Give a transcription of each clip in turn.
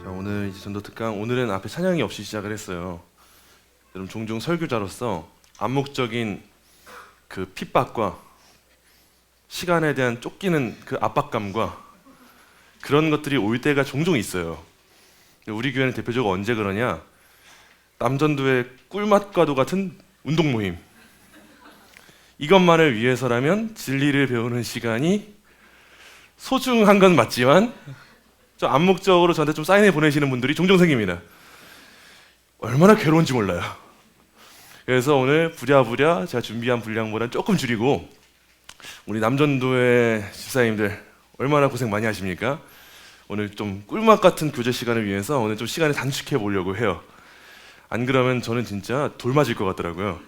자, 오늘 이제 전도 특강, 오늘은 앞에 찬양이 없이 시작을 했어요. 여러분, 종종 설교자로서 암묵적인 그 핍박과 시간에 대한 쫓기는 그 압박감과 그런 것들이 올 때가 종종 있어요. 우리 교회는 대표적으로 언제 그러냐? 남전도의 꿀맛과도 같은 운동 모임. 이것만을 위해서라면 진리를 배우는 시간이 소중한 건 맞지만 좀 암묵적으로 저한테 좀 사인해 보내시는 분들이 종종 생깁니다. 얼마나 괴로운지 몰라요. 그래서 오늘 부랴부랴 제가 준비한 분량보다는 조금 줄이고, 우리 남전도의 집사님들 얼마나 고생 많이 하십니까? 오늘 좀 꿀맛 같은 교제 시간을 위해서 오늘 좀 시간을 단축해 보려고 해요. 안 그러면 저는 진짜 돌 맞을 것 같더라고요.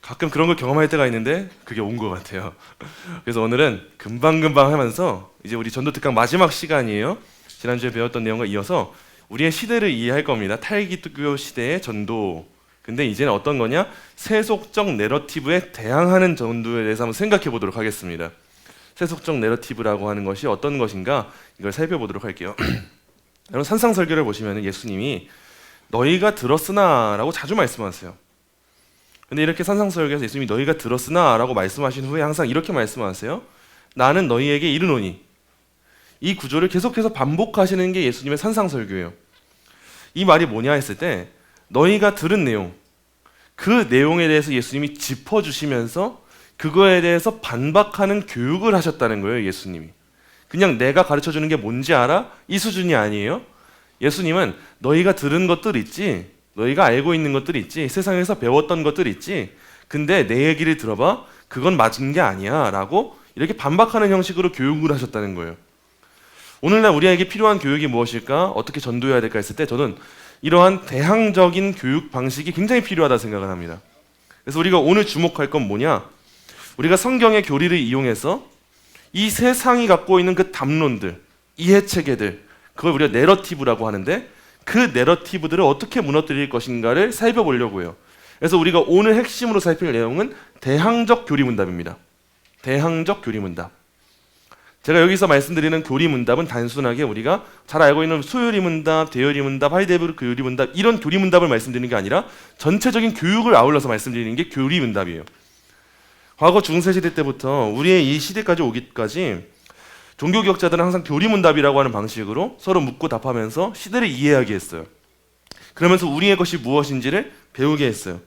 가끔 그런 걸 경험할 때가 있는데 그게 온 것 같아요. 그래서 오늘은 금방금방 하면서 이제 우리 전도 특강 마지막 시간이에요. 지난주에 배웠던 내용과 이어서 우리의 시대를 이해할 겁니다. 탈기교 시대의 전도. 근데 이제는 어떤 거냐? 세속적 내러티브에 대항하는 전도에 대해서 한번 생각해 보도록 하겠습니다. 세속적 내러티브라고 하는 것이 어떤 것인가? 이걸 살펴보도록 할게요. 여러분, 산상설교를 보시면 예수님이 너희가 들었으나 라고 자주 말씀하세요. 근데 이렇게 산상설교에서 예수님이 너희가 들었으나 라고 말씀하신 후에 항상 이렇게 말씀하세요. 나는 너희에게 이르노니. 이 구조를 계속해서 반복하시는 게 예수님의 산상설교예요. 이 말이 뭐냐 했을 때 너희가 들은 내용, 그 내용에 대해서 예수님이 짚어주시면서 그거에 대해서 반박하는 교육을 하셨다는 거예요. 예수님이 그냥 내가 가르쳐주는 게 뭔지 알아? 이 수준이 아니에요. 예수님은 너희가 들은 것들 있지, 너희가 알고 있는 것들 있지, 세상에서 배웠던 것들 있지, 근데 내 얘기를 들어봐, 그건 맞은 게 아니야 라고 이렇게 반박하는 형식으로 교육을 하셨다는 거예요. 오늘날 우리에게 필요한 교육이 무엇일까? 어떻게 전도해야 될까 했을 때 저는 이러한 대항적인 교육 방식이 굉장히 필요하다 생각을 합니다. 그래서 우리가 오늘 주목할 건 뭐냐? 우리가 성경의 교리를 이용해서 이 세상이 갖고 있는 그 담론들, 이해체계들, 그걸 우리가 내러티브라고 하는데 그 내러티브들을 어떻게 무너뜨릴 것인가를 살펴보려고 해요. 그래서 우리가 오늘 핵심으로 살필 내용은 대항적 교리문답입니다. 대항적 교리문답. 제가 여기서 말씀드리는 교리문답은 단순하게 우리가 잘 알고 있는 소요리문답, 대요리문답, 하이데베르크 교리문답 이런 교리문답을 말씀드리는 게 아니라 전체적인 교육을 아울러서 말씀드리는 게 교리문답이에요. 과거 중세시대 때부터 우리의 이 시대까지 오기까지 종교개혁자들은 항상 교리문답이라고 하는 방식으로 서로 묻고 답하면서 시대를 이해하게 했어요. 그러면서 우리의 것이 무엇인지를 배우게 했어요.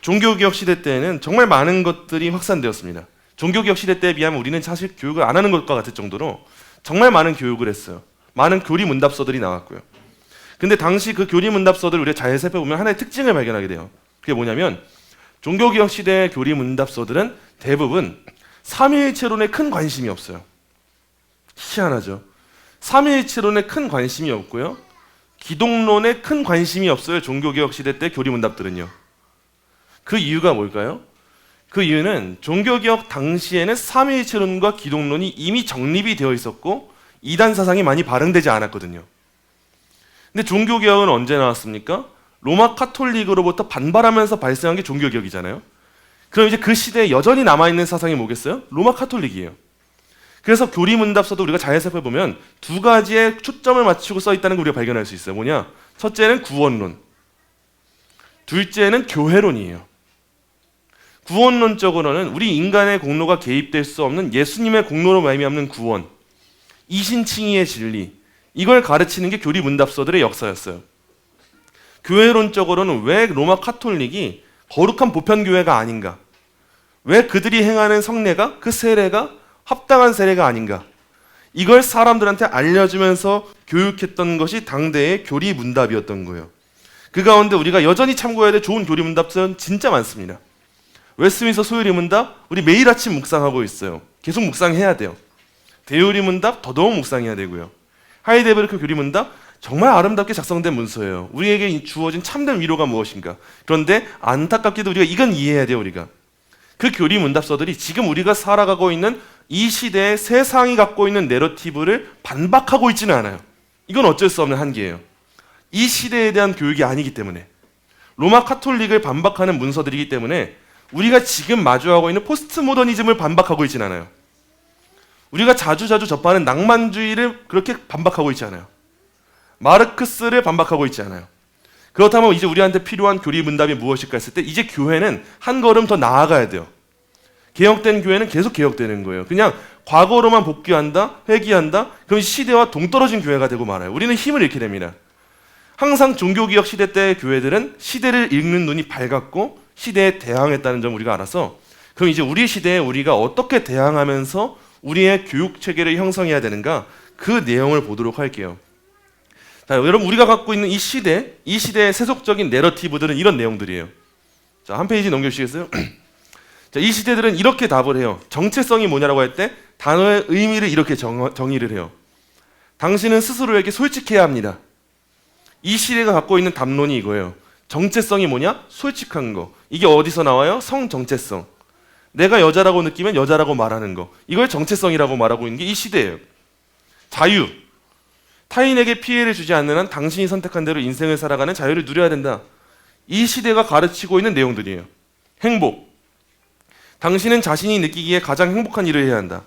종교개혁 시대 때에는 정말 많은 것들이 확산되었습니다. 종교개혁 시대 때에 비하면 우리는 사실 교육을 안 하는 것과 같을 정도로 정말 많은 교육을 했어요. 많은 교리문답서들이 나왔고요. 근데 당시 그 교리문답서들을 우리가 잘 살펴보면 하나의 특징을 발견하게 돼요. 그게 뭐냐면 종교개혁 시대의 교리문답서들은 대부분 삼위일체론에 큰 관심이 없어요. 희한하죠. 삼위일체론에 큰 관심이 없고요, 기독론에 큰 관심이 없어요. 종교개혁 시대 때 교리문답들은요. 그 이유가 뭘까요? 그 이유는 종교개혁 당시에는 삼위일체론과 기독론이 이미 정립이 되어 있었고 이단 사상이 많이 발흥되지 않았거든요. 근데 종교개혁은 언제 나왔습니까? 로마 카톨릭으로부터 반발하면서 발생한 게 종교개혁이잖아요. 그럼 이제 그 시대에 여전히 남아있는 사상이 뭐겠어요? 로마 카톨릭이에요. 그래서 교리문답서도 우리가 잘 살펴보면 두 가지의 초점을 맞추고 써 있다는 걸 우리가 발견할 수 있어요. 뭐냐? 첫째는 구원론, 둘째는 교회론이에요. 구원론적으로는 우리 인간의 공로가 개입될 수 없는 예수님의 공로로 말미암는 구원, 이신칭의의 진리, 이걸 가르치는 게 교리문답서들의 역사였어요. 교회론적으로는 왜 로마 카톨릭이 거룩한 보편교회가 아닌가, 왜 그들이 행하는 성례가, 그 세례가 합당한 세례가 아닌가, 이걸 사람들한테 알려주면서 교육했던 것이 당대의 교리문답이었던 거예요. 그 가운데 우리가 여전히 참고해야 될 좋은 교리문답서는 진짜 많습니다. 웨스트민스터 소요리문답 우리 매일 아침 묵상하고 있어요. 계속 묵상해야 돼요. 대요리문답 더더욱 묵상해야 되고요. 하이데베르크 교리문답 정말 아름답게 작성된 문서예요. 우리에게 주어진 참된 위로가 무엇인가. 그런데 안타깝게도 우리가 이건 이해해야 돼요. 우리가 그 교리문답서들이 지금 우리가 살아가고 있는 이 시대의 세상이 갖고 있는 내러티브를 반박하고 있지는 않아요. 이건 어쩔 수 없는 한계예요. 이 시대에 대한 교육이 아니기 때문에, 로마 카톨릭을 반박하는 문서들이기 때문에 우리가 지금 마주하고 있는 포스트 모더니즘을 반박하고 있지는 않아요. 우리가 자주자주 접하는 낭만주의를 그렇게 반박하고 있지 않아요. 마르크스를 반박하고 있지 않아요. 그렇다면 이제 우리한테 필요한 교리문답이 무엇일까 했을 때 이제 교회는 한 걸음 더 나아가야 돼요. 개혁된 교회는 계속 개혁되는 거예요. 그냥 과거로만 복귀한다, 회귀한다, 그럼 시대와 동떨어진 교회가 되고 말아요. 우리는 힘을 잃게 됩니다. 항상 종교개혁 시대 때의 교회들은 시대를 읽는 눈이 밝았고 시대에 대항했다는 점 우리가 알아서 그럼 이제 우리 시대에 우리가 어떻게 대항하면서 우리의 교육체계를 형성해야 되는가 그 내용을 보도록 할게요. 자, 여러분 우리가 갖고 있는 이 시대의 세속적인 내러티브들은 이런 내용들이에요. 자, 한 페이지 넘겨주시겠어요? 자, 이 시대들은 이렇게 답을 해요. 정체성이 뭐냐라고 할 때 단어의 의미를 이렇게 정의를 해요. 당신은 스스로에게 솔직해야 합니다. 이 시대가 갖고 있는 담론이 이거예요. 정체성이 뭐냐? 솔직한 거. 이게 어디서 나와요? 성정체성. 내가 여자라고 느끼면 여자라고 말하는 거. 이걸 정체성이라고 말하고 있는 게 이 시대예요. 자유. 타인에게 피해를 주지 않는 한 당신이 선택한 대로 인생을 살아가는 자유를 누려야 된다. 이 시대가 가르치고 있는 내용들이에요. 행복. 당신은 자신이 느끼기에 가장 행복한 일을 해야 한다.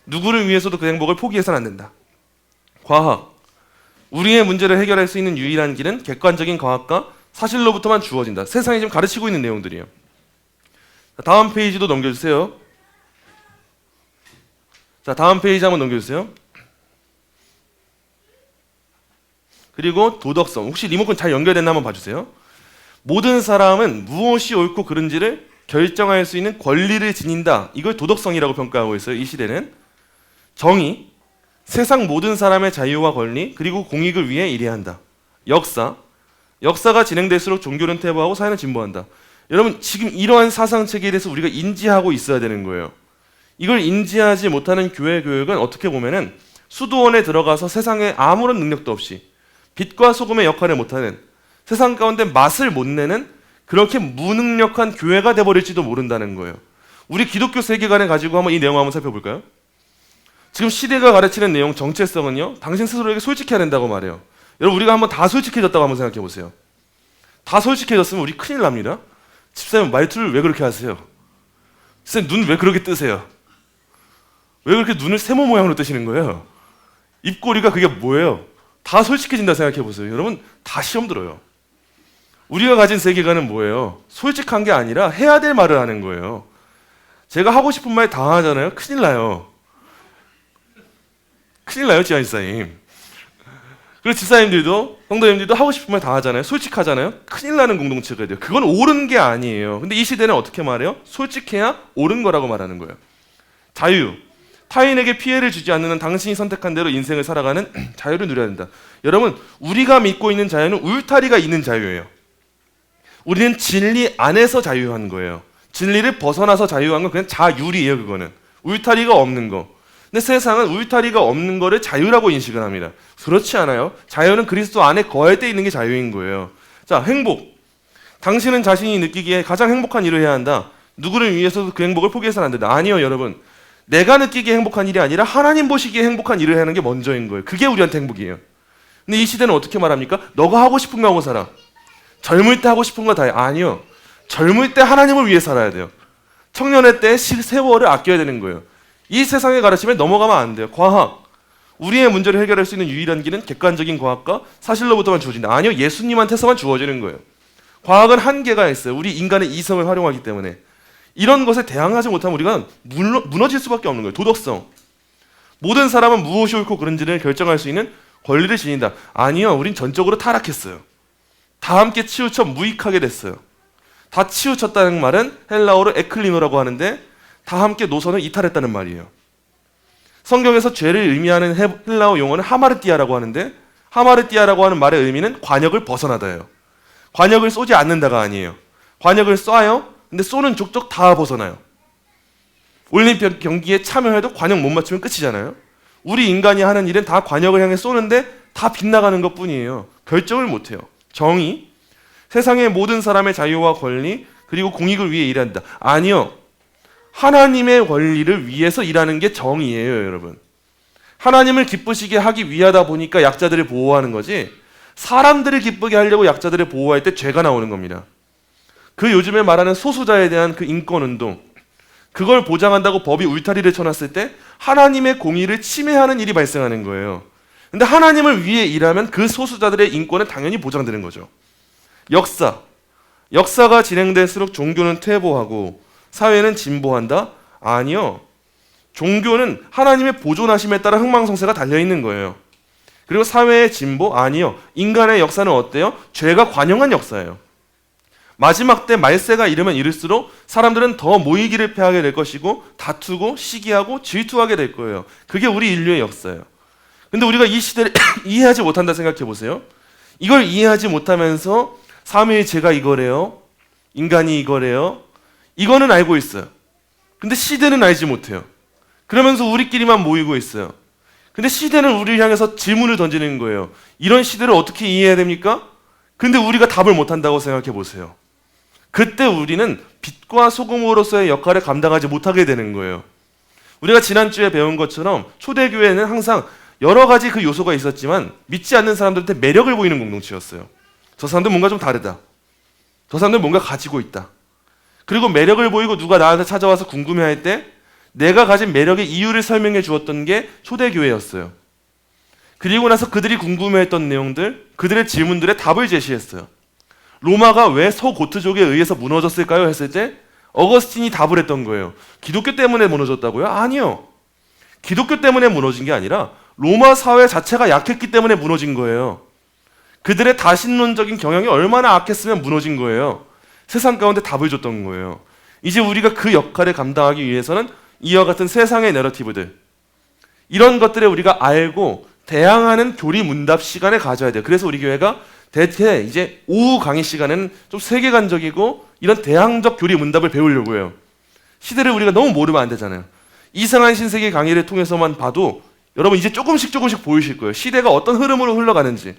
누구를 위해서도 그 행복을 포기해서는 안 된다. 과학. 우리의 문제를 해결할 수 있는 유일한 길은 객관적인 과학과 사실로부터만 주어진다. 세상이 지금 가르치고 있는 내용들이에요. 다음 페이지도 넘겨주세요. 자, 다음 페이지 한번 넘겨주세요. 그리고 도덕성. 혹시 리모컨 잘 연결됐나 한번 봐주세요. 모든 사람은 무엇이 옳고 그른지를 결정할 수 있는 권리를 지닌다. 이걸 도덕성이라고 평가하고 있어요. 이 시대는. 정의. 세상 모든 사람의 자유와 권리 그리고 공익을 위해 일해야 한다. 역사. 역사가 진행될수록 종교는 퇴보하고 사회는 진보한다. 여러분 지금 이러한 사상체계에 대해서 우리가 인지하고 있어야 되는 거예요. 이걸 인지하지 못하는 교회 교육은 어떻게 보면은 수도원에 들어가서 세상에 아무런 능력도 없이 빛과 소금의 역할을 못하는 세상 가운데 맛을 못 내는 그렇게 무능력한 교회가 돼버릴지도 모른다는 거예요. 우리 기독교 세계관을 가지고 한번 이 내용 한번 살펴볼까요? 지금 시대가 가르치는 내용 정체성은요. 당신 스스로에게 솔직해야 된다고 말해요. 여러분 우리가 한번 다 솔직해졌다고 한번 생각해 보세요. 다 솔직해졌으면 우리 큰일 납니다. 집사님 말투를 왜 그렇게 하세요? 집사님 눈 왜 그렇게 뜨세요? 왜 그렇게 눈을 세모 모양으로 뜨시는 거예요? 입꼬리가 그게 뭐예요? 다 솔직해진다 생각해 보세요. 여러분 다 시험 들어요. 우리가 가진 세계관은 뭐예요? 솔직한 게 아니라 해야 될 말을 하는 거예요. 제가 하고 싶은 말 다 하잖아요. 큰일 나요. 큰일 나요, 지한 집사님. 그리고 집사님들도, 성도님들도 하고 싶은 말 다 하잖아요. 솔직하잖아요. 큰일 나는 공동체가 돼요. 그건 옳은 게 아니에요. 근데 이 시대는 어떻게 말해요? 솔직해야 옳은 거라고 말하는 거예요. 자유. 타인에게 피해를 주지 않는 한 당신이 선택한 대로 인생을 살아가는 자유를 누려야 된다. 여러분, 우리가 믿고 있는 자유는 울타리가 있는 자유예요. 우리는 진리 안에서 자유한 거예요. 진리를 벗어나서 자유한 건 그냥 자율이에요, 그거는. 울타리가 없는 거. 근데 세상은 울타리가 없는 거를 자유라고 인식을 합니다. 그렇지 않아요. 자유는 그리스도 안에 거할 때 있는 게 자유인 거예요. 자, 행복. 당신은 자신이 느끼기에 가장 행복한 일을 해야 한다. 누구를 위해서도 그 행복을 포기해서는 안 된다. 아니요, 여러분. 내가 느끼기에 행복한 일이 아니라 하나님 보시기에 행복한 일을 하는 게 먼저인 거예요. 그게 우리한테 행복이에요. 근데 이 시대는 어떻게 말합니까? 너가 하고 싶은 거 하고 살아. 젊을 때 하고 싶은 거 다 해. 아니요. 젊을 때 하나님을 위해 살아야 돼요. 청년의 때 세월을 아껴야 되는 거예요. 이 세상의 가르침에 넘어가면 안 돼요. 과학. 우리의 문제를 해결할 수 있는 유일한 길은 객관적인 과학과 사실로부터만 주어진다. 아니요. 예수님한테서만 주어지는 거예요. 과학은 한계가 있어요. 우리 인간의 이성을 활용하기 때문에. 이런 것에 대항하지 못하면 우리가 무너질 수밖에 없는 거예요. 도덕성. 모든 사람은 무엇이 옳고 그른지를 결정할 수 있는 권리를 지닌다. 아니요. 우린 전적으로 타락했어요. 다 함께 치우쳐 무익하게 됐어요. 다 치우쳤다는 말은 헬라어로 에클리노라고 하는데 다 함께 노선을 이탈했다는 말이에요. 성경에서 죄를 의미하는 헬라어 용어는 하마르티아라고 하는데 하마르티아라고 하는 말의 의미는 관역을 벗어나다예요. 관역을 쏘지 않는다가 아니에요. 관역을 쏴요. 근데 쏘는 족족 다 벗어나요. 올림픽 경기에 참여해도 관역 못 맞추면 끝이잖아요. 우리 인간이 하는 일은 다 관역을 향해 쏘는데 다 빗나가는 것뿐이에요. 결정을 못해요. 정의. 세상의 모든 사람의 자유와 권리 그리고 공익을 위해 일한다. 아니요. 하나님의 권리를 위해서 일하는 게 정의예요, 여러분. 하나님을 기쁘시게 하기 위하다 보니까 약자들을 보호하는 거지 사람들을 기쁘게 하려고 약자들을 보호할 때 죄가 나오는 겁니다. 그 요즘에 말하는 소수자에 대한 그 인권운동 그걸 보장한다고 법이 울타리를 쳐놨을 때 하나님의 공의를 침해하는 일이 발생하는 거예요. 근데 하나님을 위해 일하면 그 소수자들의 인권은 당연히 보장되는 거죠. 역사가 진행될수록 종교는 퇴보하고 사회는 진보한다? 아니요. 종교는 하나님의 보존하심에 따라 흥망성쇠가 달려있는 거예요. 그리고 사회의 진보? 아니요. 인간의 역사는 어때요? 죄가 관영한 역사예요. 마지막 때 말세가 이르면 이를수록 사람들은 더 모이기를 패하게 될 것이고 다투고 시기하고 질투하게 될 거예요. 그게 우리 인류의 역사예요. 근데 우리가 이 시대를 이해하지 못한다 생각해 보세요. 이걸 이해하지 못하면서 삼위일체가 이거래요. 인간이 이거래요. 이거는 알고 있어요. 근데 시대는 알지 못해요. 그러면서 우리끼리만 모이고 있어요. 근데 시대는 우리를 향해서 질문을 던지는 거예요. 이런 시대를 어떻게 이해해야 됩니까? 근데 우리가 답을 못한다고 생각해 보세요. 그때 우리는 빛과 소금으로서의 역할을 감당하지 못하게 되는 거예요. 우리가 지난주에 배운 것처럼 초대교회는 항상 여러 가지 그 요소가 있었지만 믿지 않는 사람들한테 매력을 보이는 공동체였어요. 저 사람들 뭔가 좀 다르다. 저 사람들 뭔가 가지고 있다. 그리고 매력을 보이고 누가 나한테 찾아와서 궁금해할 때 내가 가진 매력의 이유를 설명해 주었던 게 초대교회였어요. 그리고 나서 그들이 궁금해했던 내용들, 그들의 질문들에 답을 제시했어요. 로마가 왜 서고트족에 의해서 무너졌을까요? 했을 때 어거스틴이 답을 했던 거예요. 기독교 때문에 무너졌다고요? 아니요. 기독교 때문에 무너진 게 아니라 로마 사회 자체가 약했기 때문에 무너진 거예요. 그들의 다신론적인 경향이 얼마나 악했으면 무너진 거예요. 세상 가운데 답을 줬던 거예요. 이제 우리가 그 역할을 감당하기 위해서는 이와 같은 세상의 내러티브들, 이런 것들을 우리가 알고 대항하는 교리문답 시간을 가져야 돼요. 그래서 우리 교회가 대체 이제 오후 강의 시간에는 좀 세계관적이고 이런 대항적 교리문답을 배우려고 해요. 시대를 우리가 너무 모르면 안 되잖아요. 이상한 신세계 강의를 통해서만 봐도 여러분 이제 조금씩 보이실 거예요. 시대가 어떤 흐름으로 흘러가는지,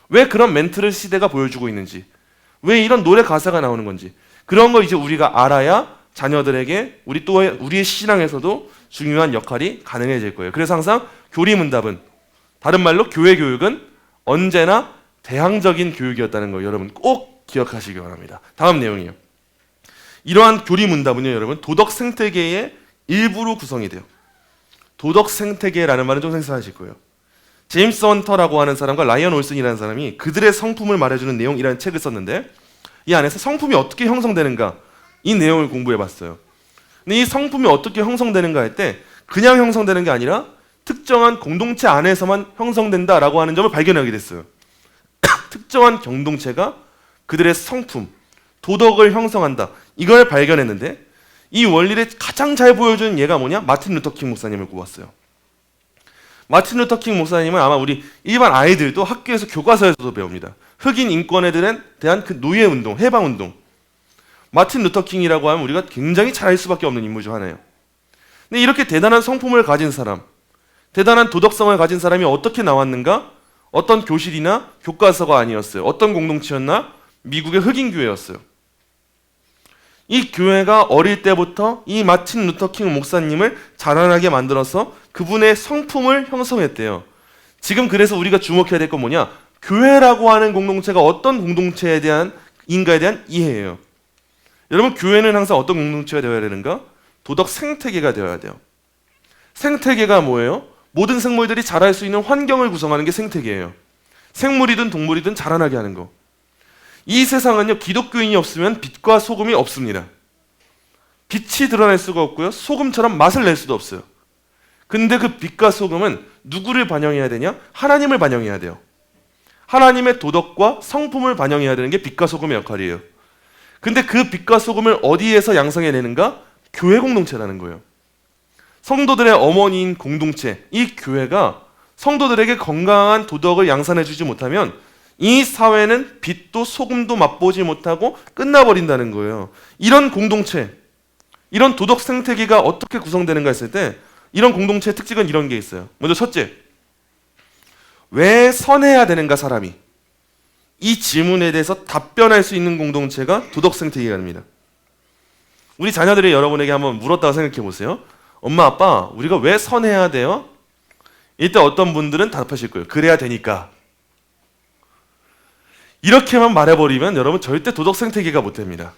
왜 그런 멘트를 시대가 보여주고 있는지, 왜 이런 노래 가사가 나오는 건지, 그런 거 이제 우리가 알아야 자녀들에게 우리의 신앙에서도 중요한 역할이 가능해질 거예요. 그래서 항상 교리문답은, 다른 말로 교회 교육은 언제나 대항적인 교육이었다는 거 여러분 꼭 기억하시기 바랍니다. 다음 내용이에요. 이러한 교리문답은요, 여러분 도덕 생태계의 일부로 구성이 돼요. 도덕 생태계라는 말은 좀 생소하실 거예요. 제임스 헌터라고 하는 사람과 라이언 올슨이라는 사람이 그들의 성품을 말해주는 내용이라는 책을 썼는데, 이 안에서 성품이 어떻게 형성되는가, 이 내용을 공부해봤어요. 근데 이 성품이 어떻게 형성되는가 할 때 그냥 형성되는 게 아니라 특정한 공동체 안에서만 형성된다라고 하는 점을 발견하게 됐어요. 특정한 공동체가 그들의 성품, 도덕을 형성한다, 이걸 발견했는데, 이 원리를 가장 잘 보여주는 예가 뭐냐? 마틴 루터 킹 목사님을 꼽았어요. 마틴 루터 킹 목사님은 아마 우리 일반 아이들도 학교에서 교과서에서도 배웁니다. 흑인 인권에 대한 그 노예운동, 해방운동. 마틴 루터 킹이라고 하면 우리가 굉장히 잘 알 수밖에 없는 인물 중 하나예요. 근데 이렇게 대단한 성품을 가진 사람, 대단한 도덕성을 가진 사람이 어떻게 나왔는가? 어떤 교실이나 교과서가 아니었어요. 어떤 공동체였나? 미국의 흑인 교회였어요. 이 교회가 어릴 때부터 이 마틴 루터 킹 목사님을 자라나게 만들어서 그분의 성품을 형성했대요. 지금 그래서 우리가 주목해야 될 건 뭐냐? 교회라고 하는 공동체가 어떤 공동체에 대한 인가에 대한 이해예요. 여러분, 교회는 항상 어떤 공동체가 되어야 되는가? 도덕 생태계가 되어야 돼요. 생태계가 뭐예요? 모든 생물들이 자랄 수 있는 환경을 구성하는 게 생태계예요. 생물이든 동물이든 자라나게 하는 거. 이 세상은요, 기독교인이 없으면 빛과 소금이 없습니다. 빛이 드러날 수가 없고요, 소금처럼 맛을 낼 수도 없어요. 근데 그 빛과 소금은 누구를 반영해야 되냐? 하나님을 반영해야 돼요. 하나님의 도덕과 성품을 반영해야 되는 게 빛과 소금의 역할이에요. 근데 그 빛과 소금을 어디에서 양성해내는가? 교회 공동체라는 거예요. 성도들의 어머니인 공동체, 이 교회가 성도들에게 건강한 도덕을 양산해주지 못하면 이 사회는 빛도 소금도 맛보지 못하고 끝나버린다는 거예요. 이런 공동체, 이런 도덕 생태계가 어떻게 구성되는가 했을 때 이런 공동체의 특징은 이런 게 있어요. 먼저 첫째, 왜 선해야 되는가 사람이? 이 질문에 대해서 답변할 수 있는 공동체가 도덕 생태계가 됩니다. 우리 자녀들이 여러분에게 한번 물었다고 생각해 보세요. 엄마, 아빠, 우리가 왜 선해야 돼요? 이때 어떤 분들은 답하실 거예요. 그래야 되니까. 이렇게만 말해버리면 여러분 절대 도덕 생태계가 못 됩니다.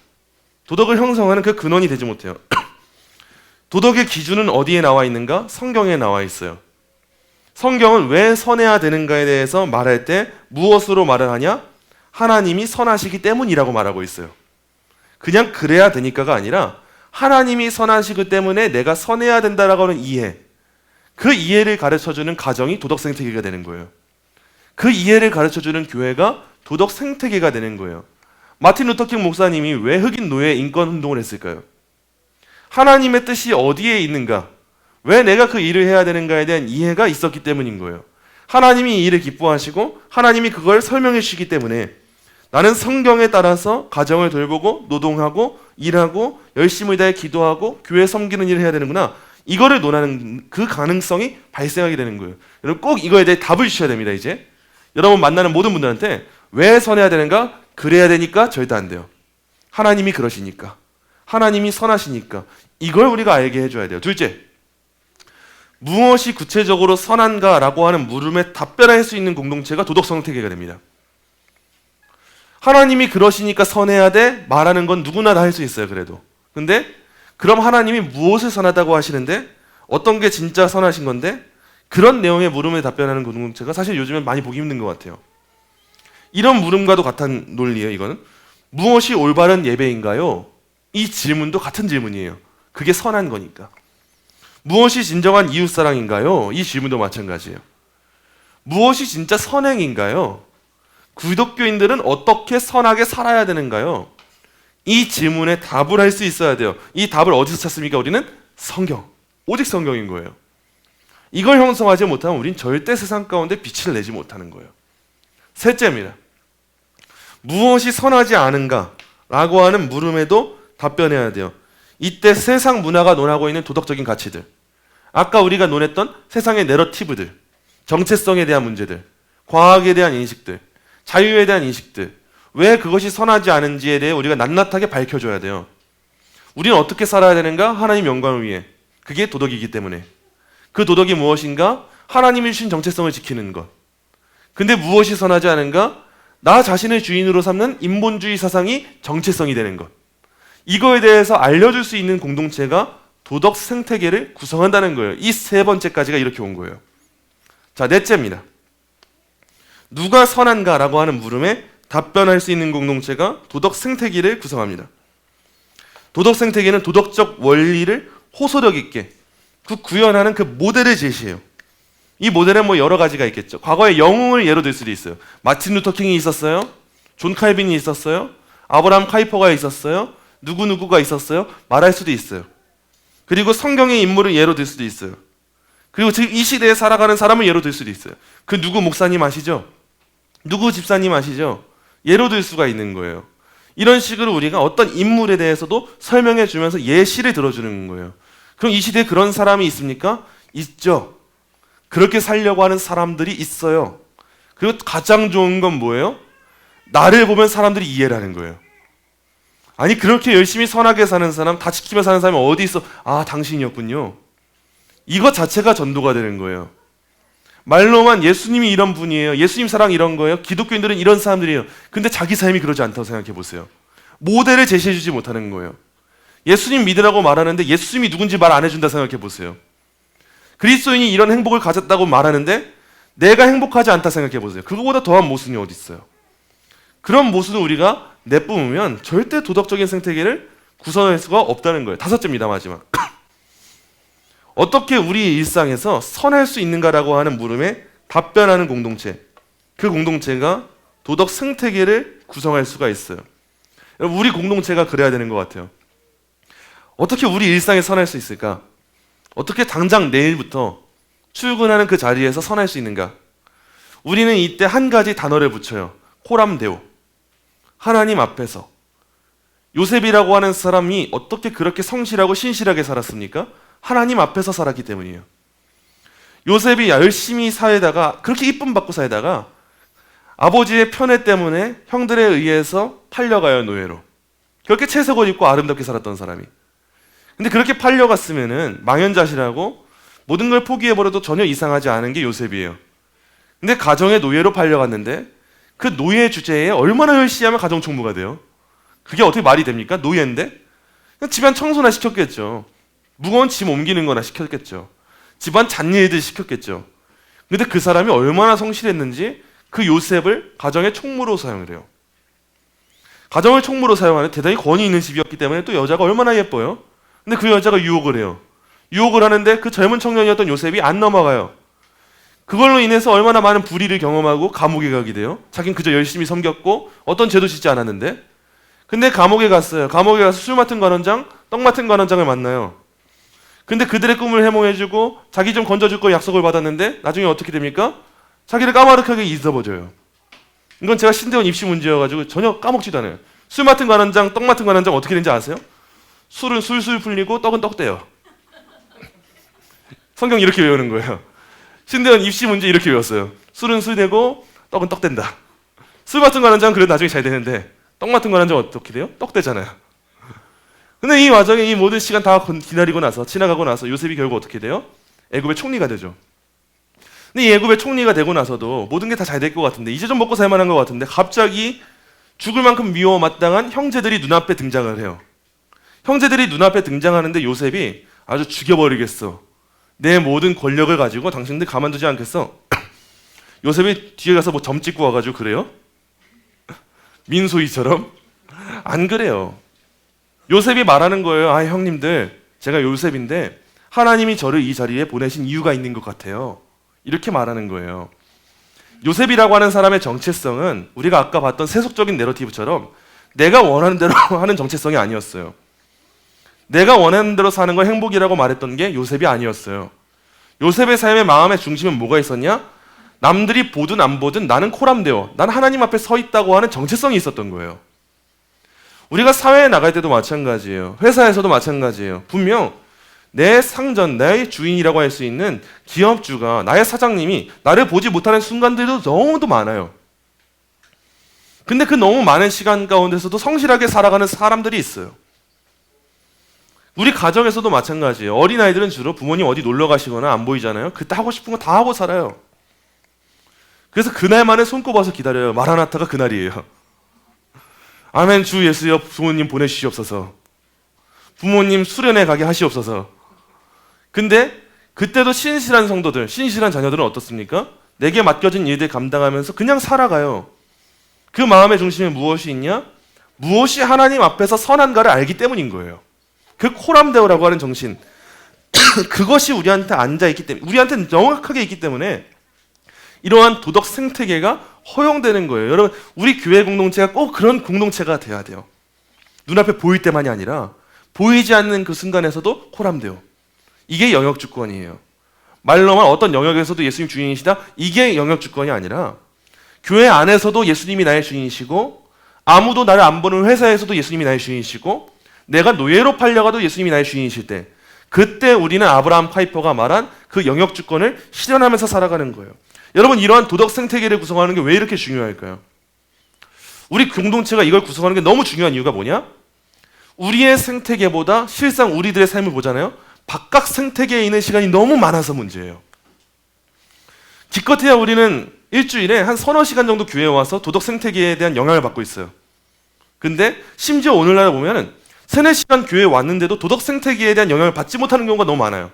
도덕을 형성하는 그 근원이 되지 못해요. 도덕의 기준은 어디에 나와 있는가? 성경에 나와 있어요. 성경은 왜 선해야 되는가에 대해서 말할 때 무엇으로 말을 하냐? 하나님이 선하시기 때문이라고 말하고 있어요. 그냥 그래야 되니까가 아니라 하나님이 선하시기 때문에 내가 선해야 된다라고 하는 이해, 그 이해를 가르쳐주는 가정이 도덕 생태계가 되는 거예요. 그 이해를 가르쳐주는 교회가 도덕 생태계가 되는 거예요. 마틴 루터킹 목사님이 왜 흑인 노예 인권 운동을 했을까요? 하나님의 뜻이 어디에 있는가? 왜 내가 그 일을 해야 되는가에 대한 이해가 있었기 때문인 거예요. 하나님이 이 일을 기뻐하시고 하나님이 그걸 설명해 주시기 때문에 나는 성경에 따라서 가정을 돌보고 노동하고 일하고 열심히 다해 기도하고 교회 섬기는 일을 해야 되는구나. 이거를 논하는 그 가능성이 발생하게 되는 거예요. 여러분 꼭 이거에 대해 답을 주셔야 됩니다. 이제 여러분 만나는 모든 분들한테 왜 선해야 되는가? 그래야 되니까 절대 안 돼요. 하나님이 그러시니까. 하나님이 선하시니까. 이걸 우리가 알게 해줘야 돼요. 둘째, 무엇이 구체적으로 선한가라고 하는 물음에 답변할 수 있는 공동체가 도덕 생태계가 됩니다. 하나님이 그러시니까 선해야 돼 말하는 건 누구나 다 할 수 있어요. 그래도. 근데 그럼 하나님이 무엇을 선하다고 하시는데 어떤 게 진짜 선하신 건데 그런 내용의 물음에 답변하는 공동체가 사실 요즘엔 많이 보기 힘든 것 같아요. 이런 물음과도 같은 논리예요. 이거는 무엇이 올바른 예배인가요? 이 질문도 같은 질문이에요. 그게 선한 거니까. 무엇이 진정한 이웃사랑인가요? 이 질문도 마찬가지예요. 무엇이 진짜 선행인가요? 기독교인들은 어떻게 선하게 살아야 되는가요? 이 질문에 답을 할 수 있어야 돼요. 이 답을 어디서 찾습니까? 우리는 성경, 오직 성경인 거예요. 이걸 형성하지 못하면 우린 절대 세상 가운데 빛을 내지 못하는 거예요. 셋째입니다. 무엇이 선하지 않은가? 라고 하는 물음에도 답변해야 돼요. 이때 세상 문화가 논하고 있는 도덕적인 가치들, 아까 우리가 논했던 세상의 내러티브들, 정체성에 대한 문제들, 과학에 대한 인식들, 자유에 대한 인식들, 왜 그것이 선하지 않은지에 대해 우리가 낱낱하게 밝혀줘야 돼요. 우리는 어떻게 살아야 되는가? 하나님 영광을 위해. 그게 도덕이기 때문에. 그 도덕이 무엇인가? 하나님이 주신 정체성을 지키는 것. 근데 무엇이 선하지 않은가? 나 자신을 주인으로 삼는 인본주의 사상이 정체성이 되는 것. 이거에 대해서 알려줄 수 있는 공동체가 도덕 생태계를 구성한다는 거예요. 이 세 번째까지가 이렇게 온 거예요. 자, 넷째입니다. 누가 선한가라고 하는 물음에 답변할 수 있는 공동체가 도덕 생태계를 구성합니다. 도덕 생태계는 도덕적 원리를 호소력 있게 구현하는 그 모델을 제시해요. 이 모델은 뭐 여러 가지가 있겠죠. 과거에 영웅을 예로 들 수도 있어요. 마틴 루터 킹이 있었어요. 존 칼빈이 있었어요. 아브라함 카이퍼가 있었어요. 누구누구가 있었어요. 말할 수도 있어요. 그리고 성경의 인물을 예로 들 수도 있어요. 그리고 지금 이 시대에 살아가는 사람을 예로 들 수도 있어요. 그 누구 목사님 아시죠? 누구 집사님 아시죠? 예로 들 수가 있는 거예요. 이런 식으로 우리가 어떤 인물에 대해서도 설명해 주면서 예시를 들어주는 거예요. 그럼 이 시대에 그런 사람이 있습니까? 있죠. 그렇게 살려고 하는 사람들이 있어요. 그리고 가장 좋은 건 뭐예요? 나를 보면 사람들이 이해를 하는 거예요. 아니 그렇게 열심히 선하게 사는 사람, 다 지키며 사는 사람이 어디 있어? 아, 당신이었군요. 이것 자체가 전도가 되는 거예요. 말로만 예수님이 이런 분이에요. 예수님 사랑 이런 거예요. 기독교인들은 이런 사람들이에요. 근데 자기 삶이 그러지 않다고 생각해 보세요. 모델을 제시해 주지 못하는 거예요. 예수님 믿으라고 말하는데 예수님이 누군지 말 안 해준다 생각해 보세요. 그리스도인이 이런 행복을 가졌다고 말하는데 내가 행복하지 않다 생각해 보세요. 그거보다 더한 모순이 어디 있어요? 그런 모순을 우리가 내뿜으면 절대 도덕적인 생태계를 구성할 수가 없다는 거예요. 다섯째입니다. 마지막. 어떻게 우리 일상에서 선할 수 있는가라고 하는 물음에 답변하는 공동체, 그 공동체가 도덕 생태계를 구성할 수가 있어요. 여러분, 우리 공동체가 그래야 되는 것 같아요. 어떻게 우리 일상에 선할 수 있을까? 어떻게 당장 내일부터 출근하는 그 자리에서 선할 수 있는가? 우리는 이때 한 가지 단어를 붙여요. 코람데오. 하나님 앞에서. 요셉이라고 하는 사람이 어떻게 그렇게 성실하고 신실하게 살았습니까? 하나님 앞에서 살았기 때문이에요. 요셉이 열심히 살다가 그렇게 이쁨 받고 살다가 아버지의 편애 때문에 형들에 의해서 팔려가요. 노예로. 그렇게 채색옷 입고 아름답게 살았던 사람이. 근데 그렇게 팔려갔으면은 망연자실하고 모든 걸 포기해버려도 전혀 이상하지 않은 게 요셉이에요. 근데 가정의 노예로 팔려갔는데 그 노예 주제에 얼마나 열심히 하면 가정 총무가 돼요? 그게 어떻게 말이 됩니까? 노예인데? 집안 청소나 시켰겠죠. 무거운 짐 옮기는 거나 시켰겠죠. 집안 잡일들 시켰겠죠. 근데 그 사람이 얼마나 성실했는지 그 요셉을 가정의 총무로 사용을 해요. 가정을 총무로 사용하는 대단히 권위 있는 집이었기 때문에 또 여자가 얼마나 예뻐요. 근데 그 여자가 유혹을 해요. 유혹을 하는데 그 젊은 청년이었던 요셉이 안 넘어가요. 그걸로 인해서 얼마나 많은 불의를 경험하고 감옥에 가게 돼요. 자기는 그저 열심히 섬겼고 어떤 죄도 짓지 않았는데. 근데 감옥에 갔어요. 감옥에 가서 술 맡은 관원장, 떡 맡은 관원장을 만나요. 근데 그들의 꿈을 해몽해주고 자기 좀 건져줄 거 약속을 받았는데 나중에 어떻게 됩니까? 자기를 까마득하게 잊어버려요. 이건 제가 신대원 입시 문제여가지고 전혀 까먹지도 않아요. 술 맡은 관원장, 떡 맡은 관원장 어떻게 되는지 아세요? 술은 술술 풀리고 떡은 떡대요. 성경 이렇게 외우는 거예요. 신대원 입시 문제 이렇게 외웠어요. 술은 술 되고 떡은 떡 된다. 술 맡은 관원장은 그래도 나중에 잘 되는데 떡 맡은 관원장은 어떻게 돼요? 떡 되잖아요. 근데 이 와중에 이 모든 시간 다 기다리고 나서 지나가고 나서 요셉이 결국 어떻게 돼요? 애굽의 총리가 되죠. 근데 이 애굽의 총리가 되고 나서도 모든 게 다 잘 될 것 같은데 이제 좀 먹고 살 만한 것 같은데 갑자기 죽을 만큼 미워 마땅한 형제들이 눈앞에 등장을 해요. 형제들이 눈앞에 등장하는데 요셉이 아주 죽여버리겠어. 내 모든 권력을 가지고 당신들 가만두지 않겠어. 요셉이 뒤에 가서 뭐 점 찍고 와가지고 그래요? 민소희처럼? 안 그래요. 요셉이 말하는 거예요. 아, 형님들, 제가 요셉인데 하나님이 저를 이 자리에 보내신 이유가 있는 것 같아요. 이렇게 말하는 거예요. 요셉이라고 하는 사람의 정체성은 우리가 아까 봤던 세속적인 내러티브처럼 내가 원하는 대로 하는 정체성이 아니었어요. 내가 원하는 대로 사는 걸 행복이라고 말했던 게 요셉이 아니었어요. 요셉의 삶의 마음의 중심은 뭐가 있었냐? 남들이 보든 안 보든 나는 코람되어 난 하나님 앞에 서 있다고 하는 정체성이 있었던 거예요. 우리가 사회에 나갈 때도 마찬가지예요. 회사에서도 마찬가지예요. 분명 내 상전, 나의 주인이라고 할 수 있는 기업주가, 나의 사장님이 나를 보지 못하는 순간들도 너무도 많아요. 근데 그 너무 많은 시간 가운데서도 성실하게 살아가는 사람들이 있어요. 우리 가정에서도 마찬가지예요. 어린아이들은 주로 부모님 어디 놀러 가시거나 안 보이잖아요. 그때 하고 싶은 거 다 하고 살아요. 그래서 그날만을 손꼽아서 기다려요. 마라나타가 그날이에요. 아멘 주 예수여 부모님 보내주시옵소서. 부모님 수련회 가게 하시옵소서. 근데 그때도 신실한 성도들, 신실한 자녀들은 어떻습니까? 내게 맡겨진 일들 감당하면서 그냥 살아가요. 그 마음의 중심에 무엇이 있냐? 무엇이 하나님 앞에서 선한가를 알기 때문인 거예요. 그 코람데오라고 하는 정신 그것이 우리한테 앉아있기 때문에 우리한테는 명확하게 있기 때문에 이러한 도덕 생태계가 허용되는 거예요. 여러분 우리 교회 공동체가 꼭 그런 공동체가 돼야 돼요. 눈앞에 보일 때만이 아니라 보이지 않는 그 순간에서도 코람데오. 이게 영역주권이에요. 말로만 어떤 영역에서도 예수님 주인이시다. 이게 영역주권이 아니라 교회 안에서도 예수님이 나의 주인이시고 아무도 나를 안 보는 회사에서도 예수님이 나의 주인이시고 내가 노예로 팔려가도 예수님이 나의 주인이실 때 그때 우리는 아브라함 파이퍼가 말한 그 영역주권을 실현하면서 살아가는 거예요. 여러분 이러한 도덕 생태계를 구성하는 게 왜 이렇게 중요할까요? 우리 공동체가 이걸 구성하는 게 너무 중요한 이유가 뭐냐? 우리의 생태계보다 실상 우리들의 삶을 보잖아요. 바깥 생태계에 있는 시간이 너무 많아서 문제예요. 기껏해야 우리는 일주일에 한 서너 시간 정도 교회에 와서 도덕 생태계에 대한 영향을 받고 있어요. 근데 심지어 오늘날 보면은 3-4시간 교회에 왔는데도 도덕 생태계에 대한 영향을 받지 못하는 경우가 너무 많아요.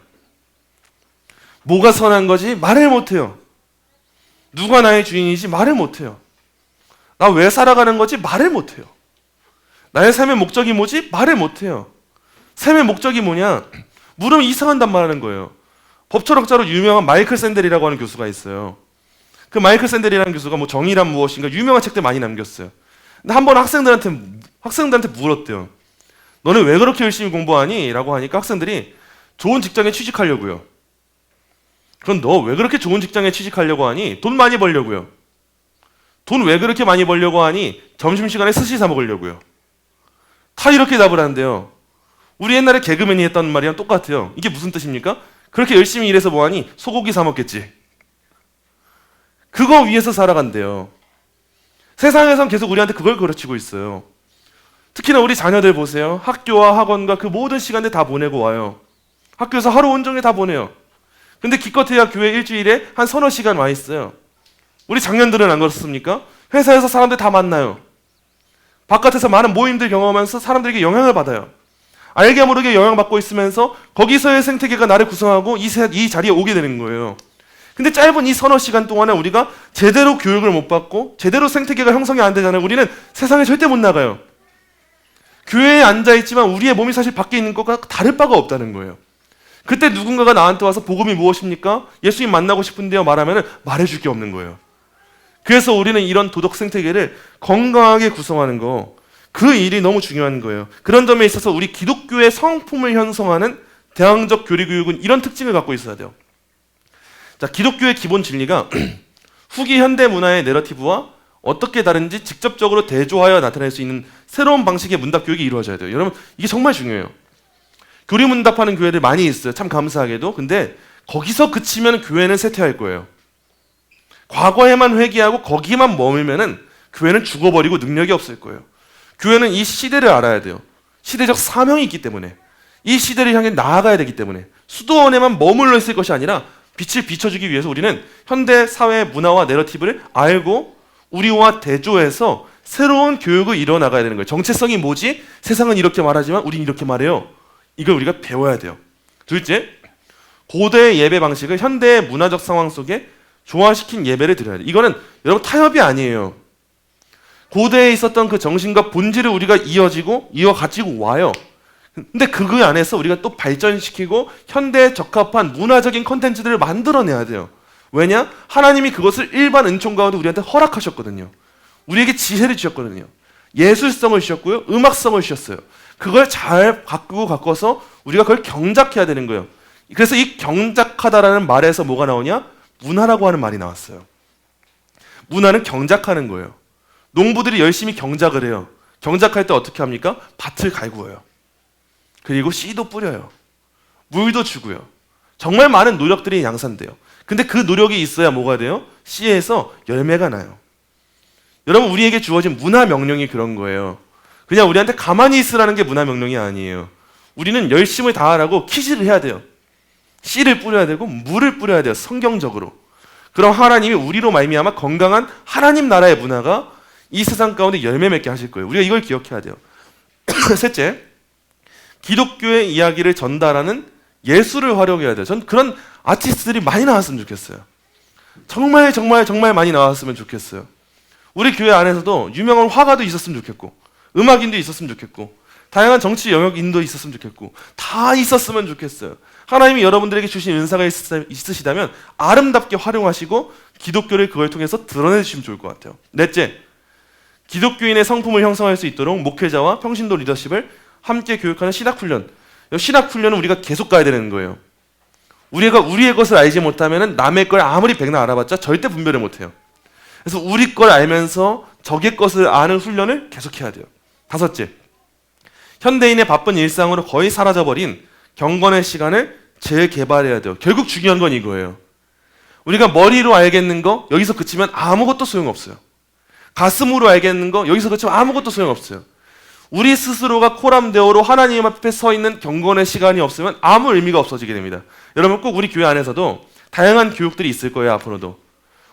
뭐가 선한 거지? 말을 못해요. 누가 나의 주인이지? 말을 못해요. 나 왜 살아가는 거지? 말을 못해요. 나의 삶의 목적이 뭐지? 말을 못해요. 삶의 목적이 뭐냐? 물으면 이상한단 말하는 거예요. 법철학자로 유명한 마이클 샌델이라고 하는 교수가 있어요. 그 마이클 샌델이라는 교수가 뭐 정의란 무엇인가 유명한 책들 많이 남겼어요. 근데 한 번 학생들한테 물었대요. 너는 왜 그렇게 열심히 공부하니? 라고 하니까 학생들이 좋은 직장에 취직하려고요. 그럼 너 왜 그렇게 좋은 직장에 취직하려고 하니? 돈 많이 벌려고요. 돈 왜 그렇게 많이 벌려고 하니? 점심시간에 스시 사 먹으려고요. 다 이렇게 답을 한대요. 우리 옛날에 개그맨이 했던 말이랑 똑같아요. 이게 무슨 뜻입니까? 그렇게 열심히 일해서 뭐하니? 소고기 사 먹겠지. 그거 위해서 살아간대요. 세상에선 계속 우리한테 그걸 가르치고 있어요. 특히나 우리 자녀들 보세요. 학교와 학원과 그 모든 시간들 다 보내고 와요. 학교에서 하루 온종일 다 보내요. 근데 기껏해야 교회 일주일에 한 서너 시간 와 있어요. 우리 장년들은 안 그렇습니까? 회사에서 사람들 다 만나요. 바깥에서 많은 모임들 경험하면서 사람들에게 영향을 받아요. 알게 모르게 영향받고 있으면서 거기서의 생태계가 나를 구성하고 이 자리에 오게 되는 거예요. 근데 짧은 이 서너 시간 동안에 우리가 제대로 교육을 못 받고 제대로 생태계가 형성이 안 되잖아요. 우리는 세상에 절대 못 나가요. 교회에 앉아있지만 우리의 몸이 사실 밖에 있는 것과 다를 바가 없다는 거예요. 그때 누군가가 나한테 와서 복음이 무엇입니까? 예수님 만나고 싶은데요 말하면 말해줄 게 없는 거예요. 그래서 우리는 이런 도덕 생태계를 건강하게 구성하는 거, 그 일이 너무 중요한 거예요. 그런 점에 있어서 우리 기독교의 성품을 형성하는 대항적 교리교육은 이런 특징을 갖고 있어야 돼요. 자, 기독교의 기본 진리가 후기 현대 문화의 내러티브와 어떻게 다른지 직접적으로 대조하여 나타낼 수 있는 새로운 방식의 문답 교육이 이루어져야 돼요. 여러분, 이게 정말 중요해요. 교리 문답하는 교회들 많이 있어요. 참 감사하게도. 근데 거기서 그치면 교회는 쇠퇴할 거예요. 과거에만 회귀하고 거기만 머물면은 교회는 죽어버리고 능력이 없을 거예요. 교회는 이 시대를 알아야 돼요. 시대적 사명이 있기 때문에, 이 시대를 향해 나아가야 되기 때문에 수도원에만 머물러 있을 것이 아니라 빛을 비춰주기 위해서 우리는 현대 사회의 문화와 내러티브를 알고 우리와 대조해서 새로운 교육을 이뤄나가야 되는 거예요. 정체성이 뭐지? 세상은 이렇게 말하지만 우린 이렇게 말해요. 이걸 우리가 배워야 돼요. 둘째, 고대의 예배 방식을 현대의 문화적 상황 속에 조화시킨 예배를 드려야 돼요. 이거는 여러분 타협이 아니에요. 고대에 있었던 그 정신과 본질을 우리가 이어가지고 와요. 근데 그 안에서 우리가 또 발전시키고 현대에 적합한 문화적인 콘텐츠들을 만들어내야 돼요. 왜냐? 하나님이 그것을 일반 은총 가운데 우리한테 허락하셨거든요. 우리에게 지혜를 주셨거든요. 예술성을 주셨고요. 음악성을 주셨어요. 그걸 잘 바꿔서 우리가 그걸 경작해야 되는 거예요. 그래서 이 경작하다라는 말에서 뭐가 나오냐? 문화라고 하는 말이 나왔어요. 문화는 경작하는 거예요. 농부들이 열심히 경작을 해요. 경작할 때 어떻게 합니까? 밭을 갈구어요. 그리고 씨도 뿌려요. 물도 주고요. 정말 많은 노력들이 양산돼요. 근데 그 노력이 있어야 뭐가 돼요? 씨에서 열매가 나요. 여러분, 우리에게 주어진 문화 명령이 그런 거예요. 그냥 우리한테 가만히 있으라는 게 문화 명령이 아니에요. 우리는 열심을 다하라고 키질을 해야 돼요. 씨를 뿌려야 되고 물을 뿌려야 돼요. 성경적으로. 그럼 하나님이 우리로 말미암아 건강한 하나님 나라의 문화가 이 세상 가운데 열매 맺게 하실 거예요. 우리가 이걸 기억해야 돼요. 셋째, 기독교의 이야기를 전달하는 예술을 활용해야 돼요. 전 그런 아티스트들이 많이 나왔으면 좋겠어요. 정말 많이 나왔으면 좋겠어요. 우리 교회 안에서도 유명한 화가도 있었으면 좋겠고, 음악인도 있었으면 좋겠고, 다양한 정치 영역인도 있었으면 좋겠고, 다 있었으면 좋겠어요. 하나님이 여러분들에게 주신 은사가 있으시다면 아름답게 활용하시고 기독교를 그걸 통해서 드러내주시면 좋을 것 같아요. 넷째, 기독교인의 성품을 형성할 수 있도록 목회자와 평신도 리더십을 함께 교육하는 신학훈련. 신학훈련은 우리가 계속 가야 되는 거예요. 우리가 우리의 것을 알지 못하면 남의 걸 아무리 백날 알아봤자 절대 분별을 못해요. 그래서 우리 걸 알면서 적의 것을 아는 훈련을 계속해야 돼요. 다섯째, 현대인의 바쁜 일상으로 거의 사라져버린 경건의 시간을 재개발해야 돼요. 결국 중요한 건 이거예요. 우리가 머리로 알겠는 거 여기서 그치면 아무것도 소용없어요. 가슴으로 알겠는 거 여기서 그치면 아무것도 소용없어요. 우리 스스로가 코람데오로 하나님 앞에 서 있는 경건의 시간이 없으면 아무 의미가 없어지게 됩니다. 여러분, 꼭 우리 교회 안에서도 다양한 교육들이 있을 거예요. 앞으로도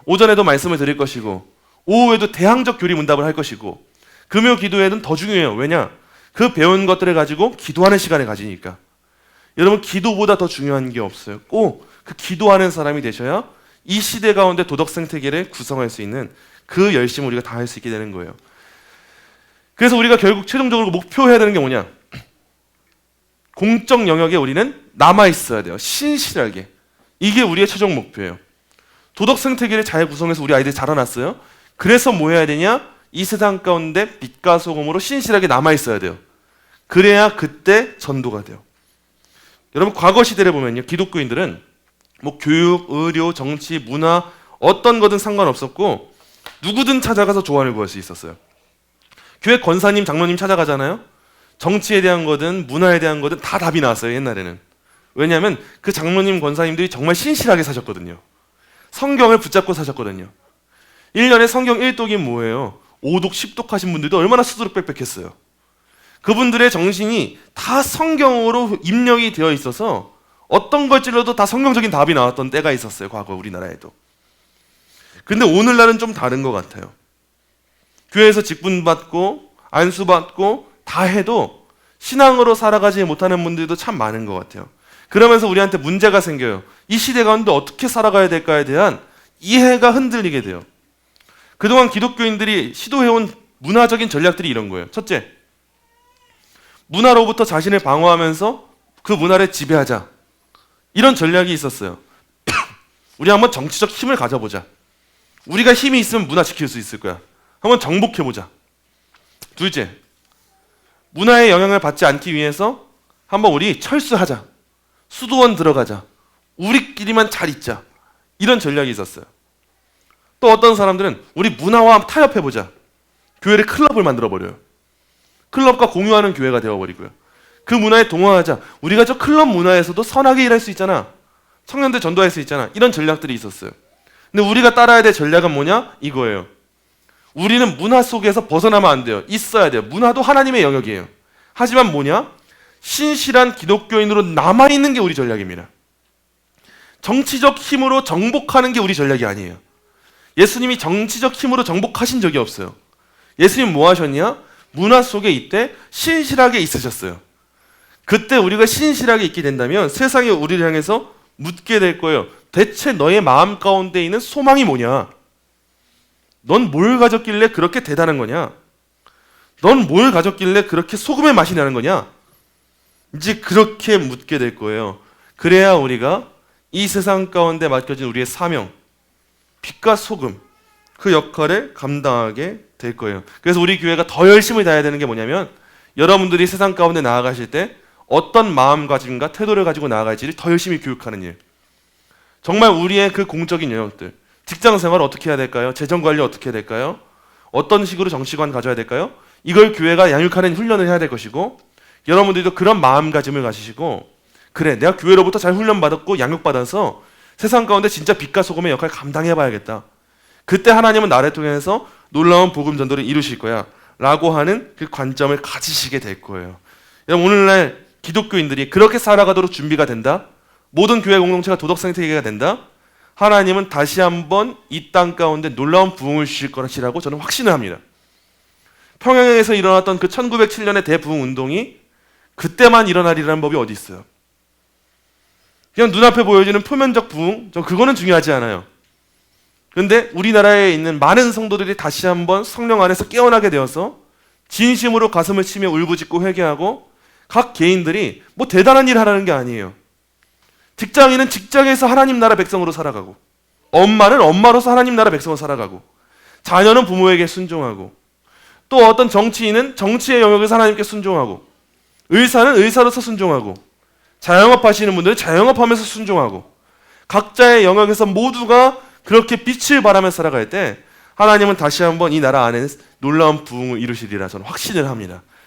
오전에도 말씀을 드릴 것이고, 오후에도 대항적 교리 문답을 할 것이고, 금요 기도회는 더 중요해요. 왜냐? 그 배운 것들을 가지고 기도하는 시간을 가지니까. 여러분, 기도보다 더 중요한 게 없어요. 꼭 그 기도하는 사람이 되셔야 이 시대 가운데 도덕 생태계를 구성할 수 있는 그 열심을 우리가 다할 수 있게 되는 거예요. 그래서 우리가 결국 최종적으로 목표해야 되는 게 뭐냐? 공적 영역에 우리는 남아있어야 돼요. 신실하게. 이게 우리의 최종 목표예요. 도덕 생태계를 잘 구성해서 우리 아이들이 자라났어요. 그래서 뭐 해야 되냐? 이 세상 가운데 빛과 소금으로 신실하게 남아있어야 돼요. 그래야 그때 전도가 돼요. 여러분, 과거 시대를 보면요, 기독교인들은 뭐 교육, 의료, 정치, 문화 어떤 거든 상관없었고 누구든 찾아가서 조언을 구할 수 있었어요. 교회 권사님, 장로님 찾아가잖아요. 정치에 대한 거든 문화에 대한 거든 다 답이 나왔어요, 옛날에는. 왜냐하면 그 장로님, 권사님들이 정말 신실하게 사셨거든요. 성경을 붙잡고 사셨거든요. 1년에 성경 1독이 뭐예요? 5독, 10독 하신 분들도 얼마나 수두룩 빽빽했어요. 그분들의 정신이 다 성경으로 입력이 되어 있어서 어떤 걸 찔러도 다 성경적인 답이 나왔던 때가 있었어요, 과거 우리나라에도. 근데 오늘날은 좀 다른 것 같아요. 교회에서 직분받고 안수받고 다 해도 신앙으로 살아가지 못하는 분들도 참 많은 것 같아요. 그러면서 우리한테 문제가 생겨요. 이 시대 가운데 어떻게 살아가야 될까에 대한 이해가 흔들리게 돼요. 그동안 기독교인들이 시도해온 문화적인 전략들이 이런 거예요. 첫째, 문화로부터 자신을 방어하면서 그 문화를 지배하자. 이런 전략이 있었어요. 우리 한번 정치적 힘을 가져보자. 우리가 힘이 있으면 문화 지킬 수 있을 거야. 한번 정복해보자. 둘째, 문화의 영향을 받지 않기 위해서 한번 우리 철수하자. 수도원 들어가자. 우리끼리만 잘 있자. 이런 전략이 있었어요. 또 어떤 사람들은 우리 문화와 타협해보자. 교회를 클럽을 만들어버려요. 클럽과 공유하는 교회가 되어버리고요. 그 문화에 동화하자. 우리가 저 클럽 문화에서도 선하게 일할 수 있잖아. 청년들 전도할 수 있잖아. 이런 전략들이 있었어요. 근데 우리가 따라야 될 전략은 뭐냐? 이거예요. 우리는 문화 속에서 벗어나면 안 돼요. 있어야 돼요. 문화도 하나님의 영역이에요. 하지만 뭐냐? 신실한 기독교인으로 남아있는 게 우리 전략입니다. 정치적 힘으로 정복하는 게 우리 전략이 아니에요. 예수님이 정치적 힘으로 정복하신 적이 없어요. 예수님 뭐 하셨냐? 문화 속에 이때 신실하게 있으셨어요. 그때 우리가 신실하게 있게 된다면 세상이 우리를 향해서 묻게 될 거예요. 대체 너의 마음 가운데 있는 소망이 뭐냐? 넌 뭘 가졌길래 그렇게 대단한 거냐? 넌 뭘 가졌길래 그렇게 소금의 맛이 나는 거냐? 이제 그렇게 묻게 될 거예요. 그래야 우리가 이 세상 가운데 맡겨진 우리의 사명, 빛과 소금, 그 역할을 감당하게 될 거예요. 그래서 우리 교회가 더 열심히 다해야 되는 게 뭐냐면 여러분들이 세상 가운데 나아가실 때 어떤 마음가짐과 태도를 가지고 나아갈지를 더 열심히 교육하는 일. 정말 우리의 그 공적인 영역들, 직장생활 어떻게 해야 될까요? 재정관리 어떻게 해야 될까요? 어떤 식으로 정치관 가져야 될까요? 이걸 교회가 양육하는 훈련을 해야 될 것이고 여러분들도 그런 마음가짐을 가지시고 그래 내가 교회로부터 잘 훈련받았고 양육받아서 세상 가운데 진짜 빛과 소금의 역할을 감당해봐야겠다. 그때 하나님은 나를 통해서 놀라운 복음 전도를 이루실 거야 라고 하는 그 관점을 가지시게 될 거예요. 여러분 오늘날 기독교인들이 그렇게 살아가도록 준비가 된다? 모든 교회 공동체가 도덕 생태계가 된다? 하나님은 다시 한번 이 땅 가운데 놀라운 부흥을 주실 것이라고 저는 확신을 합니다. 평양에서 일어났던 그 1907년의 대부흥 운동이 그때만 일어나리라는 법이 어디 있어요? 그냥 눈앞에 보여지는 표면적 부흥, 그거는 중요하지 않아요. 그런데 우리나라에 있는 많은 성도들이 다시 한번 성령 안에서 깨어나게 되어서 진심으로 가슴을 치며 울부짖고 회개하고 각 개인들이 뭐 대단한 일을 하라는 게 아니에요. 직장인은 직장에서 하나님 나라 백성으로 살아가고 엄마는 엄마로서 하나님 나라 백성으로 살아가고 자녀는 부모에게 순종하고 또 어떤 정치인은 정치의 영역에서 하나님께 순종하고 의사는 의사로서 순종하고 자영업 하시는 분들은 자영업하면서 순종하고 각자의 영역에서 모두가 그렇게 빛을 발하며 살아갈 때 하나님은 다시 한번 이 나라 안에 놀라운 부흥을 이루시리라 저는 확신을 합니다.